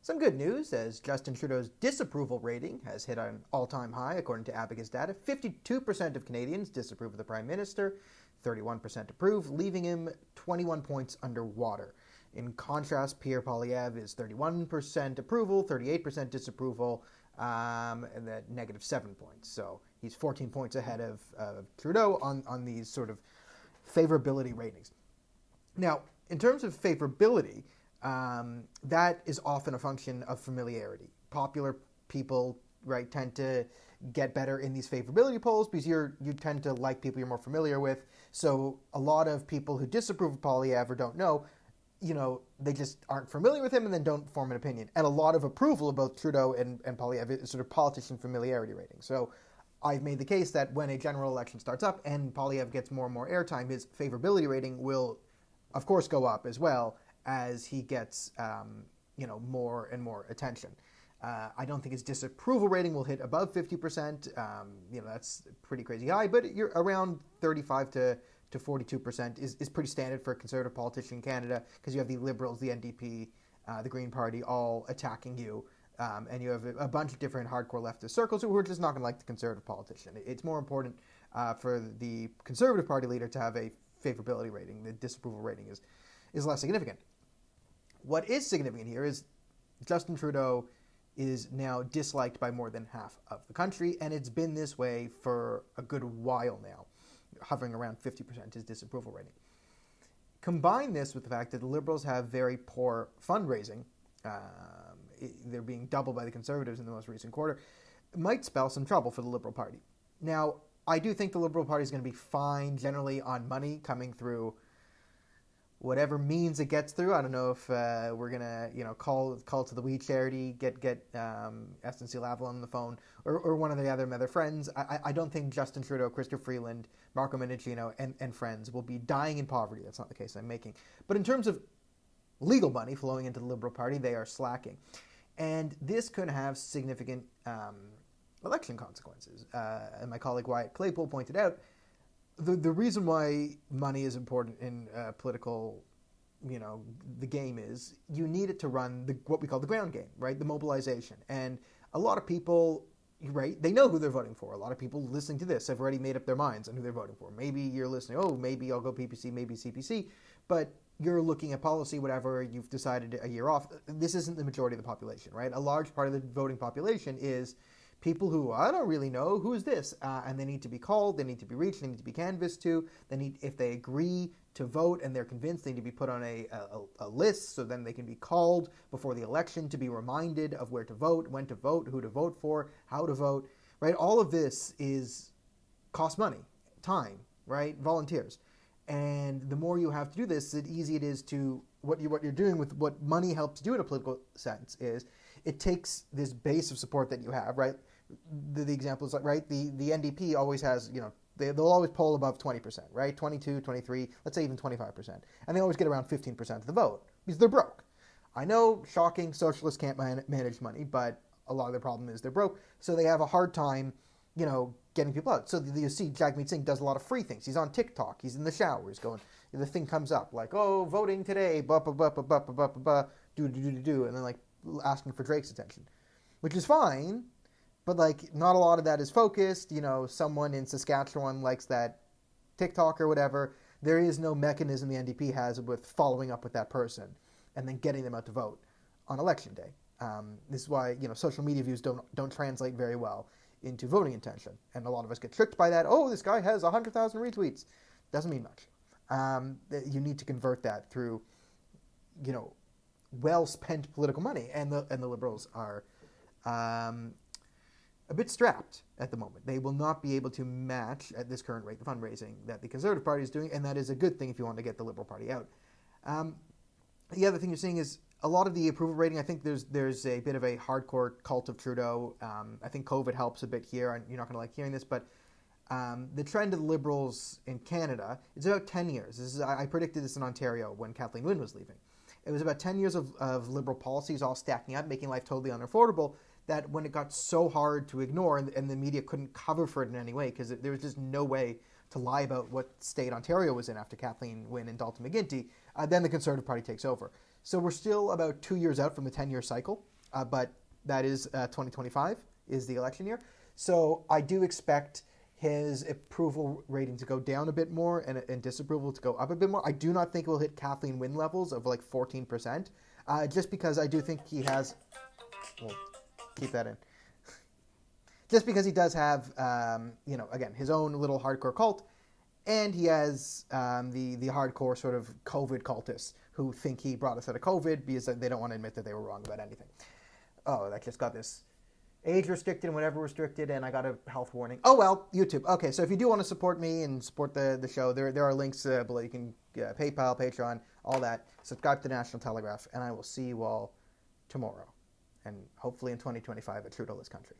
Some good news, as Justin Trudeau's disapproval rating has hit an all-time high, according to Abacus data. 52% of Canadians disapprove of the Prime Minister, 31% approve, leaving him 21 points underwater. In contrast, Pierre Poilievre is 31% approval, 38% disapproval, and then negative 7 points. So he's 14 points ahead of Trudeau on these sort of favorability ratings. Now, in terms of favorability, that is often a function of familiarity. Popular people, right, tend to get better in these favorability polls because you tend to like people you're more familiar with. So a lot of people who disapprove of Poilievre or don't know, they just aren't familiar with him and then don't form an opinion. And a lot of approval of both Trudeau and Poilievre is sort of politician familiarity rating. So I've made the case that when a general election starts up and Poilievre gets more and more airtime, his favorability rating will, of course, go up as well as he gets, more and more attention. I don't think his disapproval rating will hit above 50%. That's pretty crazy high, but you're around 35 to 42% is pretty standard for a conservative politician in Canada, because you have the Liberals, the NDP, the Green Party all attacking you, and you have a bunch of different hardcore leftist circles who are just not going to like the conservative politician. It's more important for the Conservative Party leader to have a favorability rating. The disapproval rating is less significant. What is significant here is Justin Trudeau is now disliked by more than half of the country, and it's been this way for a good while now, hovering around 50% his disapproval rating. Combine this with the fact that the Liberals have very poor fundraising, they're being doubled by the Conservatives in the most recent quarter, it might spell some trouble for the Liberal Party. Now, I do think the Liberal Party is going to be fine generally on money coming through whatever means it gets through. I don't know if we're gonna, call to the We charity, get SNC Lavalin on the phone, or one of the other friends. I don't think Justin Trudeau, Chrystia Freeland, Marco Mendicino, and friends will be dying in poverty. That's not the case I'm making. But in terms of legal money flowing into the Liberal Party, they are slacking, and this could have significant election consequences. And my colleague Wyatt Claypool pointed out, the reason why money is important in political, the game is you need it to run what we call the ground game, right? The mobilization. And a lot of people, right, they know who they're voting for. A lot of people listening to this have already made up their minds on who they're voting for. Maybe you're listening, maybe I'll go PPC, maybe CPC, but you're looking at policy, whatever, you've decided a year off. This isn't the majority of the population, right? A large part of the voting population is people who, I don't really know, who is this? And they need to be called, they need to be reached, they need to be canvassed to. If they agree to vote and they're convinced, they need to be put on a list, so then they can be called before the election to be reminded of where to vote, when to vote, who to vote for, how to vote, right? All of this costs money, time, right? Volunteers. And the more you have to do this, the easier it is to, what you're doing with what money helps do in a political sense is, it takes this base of support that you have, right? The example is, right, the NDP always has, they'll always poll above 20%, right? 22, 23, let's say even 25%. And they always get around 15% of the vote because they're broke. I know, shocking, socialists can't manage money, but a lot of the problem is they're broke. So they have a hard time, getting people out. So you see Jagmeet Singh does a lot of free things. He's on TikTok. He's in the shower. He's going, the thing comes up like, voting today, do, and then asking for Drake's attention, which is fine. But not a lot of that is focused. Someone in Saskatchewan likes that TikTok or whatever. There is no mechanism the NDP has with following up with that person and then getting them out to vote on election day. This is why social media views don't translate very well into voting intention, and a lot of us get tricked by that. This guy has 100,000 retweets. Doesn't mean much. You need to convert that through, well-spent political money, and the Liberals are a bit strapped at the moment. They will not be able to match at this current rate the fundraising that the Conservative Party is doing, and that is a good thing if you want to get the Liberal Party out. The other thing you're seeing is a lot of the approval rating. I think there's a bit of a hardcore cult of Trudeau. I think COVID helps a bit here, and you're not going to like hearing this, but the trend of the Liberals in Canada is about 10 years. I predicted this in Ontario when Kathleen Wynne was leaving. It was about 10 years of Liberal policies all stacking up, making life totally unaffordable, that when it got so hard to ignore and the media couldn't cover for it in any way, because there was just no way to lie about what state Ontario was in after Kathleen Wynne and Dalton McGuinty, then the Conservative Party takes over. So we're still about 2 years out from the 10-year cycle, but that is 2025 is the election year. So I do expect his approval rating to go down a bit more and disapproval to go up a bit more. I do not think we'll hit Kathleen Wynne levels of like 14%, just because I do think he has... Well, keep that in. Just because he does have, again, his own little hardcore cult, and he has the hardcore sort of COVID cultists who think he brought us out of COVID because they don't want to admit that they were wrong about anything. Oh, that just got this age restricted and whatever restricted, and I got a health warning. Oh, well, YouTube. Okay, so if you do want to support me and support the show, there are links below. You can PayPal, Patreon, all that. Subscribe to the National Telegraph, and I will see you all tomorrow, and hopefully in 2025 a Trudeau-less country.